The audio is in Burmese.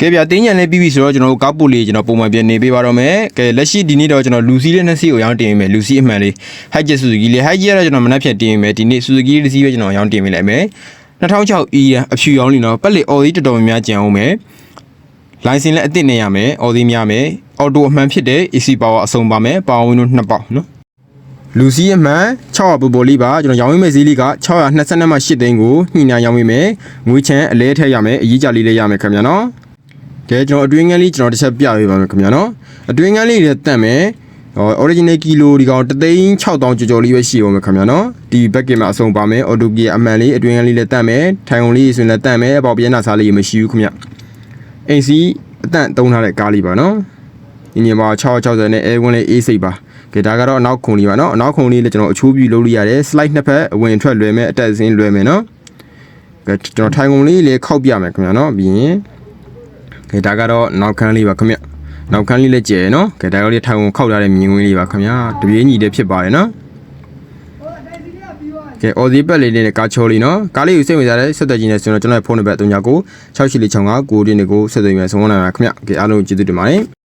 ကဲဗျာတင်းညံလေးပြီးပြီဆိုတော့ကျွန်တော်တို့ကားပို့လေးကျွန်တော်ပုံမှန်ပြန်နေပေးပါတော့မယ်ကဲလက်ရှိဒီနေ့တော့ကျွန်တော်လူစီလေး2စီးကိုရောင်းတင်ပေးမယ်လူစီအမှန်လေးဟိုက်ဂျက်ဆူဇူကီလေးဟိုက်ဂျက်ကတော့ကျွန်တော်မနှက်ဖြတ်တင်ပေးမယ်ဒီနေ့ဆူဇူကီတစ်စီးပဲကျွန်တော်ရောင်းတင်ပေးလိုက်မယ်2006 E အဖြူရောင်းလီနော်ပက်လက်အော်ဒီတော်တော်များများကြံအောင်မယ်လိုင်စင်လည်းအစ်စ်နေရမယ်အော်ဒီများမယ်အော်တိုအမှန်ဖြစ်တဲ့ AC power အစုံပါမယ်ပါဝင်းတို့2ပေါက်နော်လူစီအမှန်600ပေါ်ပေါ်လေးပါကျွန်တော်ရောင်းရမယ့်ဈေးလေးက622မှ8သိန်းကိုညှိနှိုင်းရောင်းပေးမယ်ငွေချမ်းအလဲထည့်ရမယ်အရေးကြလေးလည်းရမယ်ခင်ဗျာနော်ကဲကျွန်တော်အတွင်းငန်းလေးကျွန်တော်တစ်ချက်ပြပေးပါမယ်ခင်ဗျာနော်အတွင်းငန်းလေးတွေတက်မယ်original kilo ဒီကောင်3,600,000ကျော်ကျော်လေးပဲရှိအောင်မယ်ခင်ဗျာနော်ဒီ bucket မှာအဆုံးပါမယ် auto gear အမှန်လေးအတွင်းငန်းလေးလည်းတက်မယ်ထိုင်ုံလေးဆိုရင်လည်းတက်မယ်အပေါက်ပြင်းနာစားလေးမရှိဘူးခင်ဗျအိမ်စီအတန့်သုံးထားတဲ့ကားလေးပါနော်အင်ဂျင်ပါ660နဲ့အဲဝင်လေးအေးစိတ်ပါကဲဒါကတော့အနောက်ခုံလေးပါနော်အနောက်ခုံလေးလည်းကျွန်တော်အချိုးပြလုပ်လို့ရတယ် slide နှစ်ဖက်အဝင်ထွက်လွယ်မယ်အတက်စင်းလွယ်မယ်နော်ကဲကျွန်တော်ထိုင်ုံလေးလည်းခောက်ပြမယ်ခင်ဗျာနော်ပြီးရင်ကဲဒါကတော့နောက်ခန်းလေးပါခင်ဗျနောက်ခန်းလေးလည်းကျယ်နော်ကဲဒါကလေးထိုင်ုံခောက်ထားတဲ့မြင်ကွင်းလေးပါခင်ဗျာတပြေးညီတဲ့ဖြစ်ပါတယ်နော်ကဲအော်ဒီပတ်လေးနဲ့ကားချောလေးနော်ကားလေးကိုစိတ်ဝင်စားတဲ့ဆက်သွယ်ခြင်းနဲ့ဆိုတော့ကျွန်တော်ဖုန်းနံပါတ်39968465 9 9 9ဆက်သွယ်မယ်ဆုံးမနိုင်ပါခင်ဗျကဲအားလုံးကျေးဇူးတင်ပါတယ်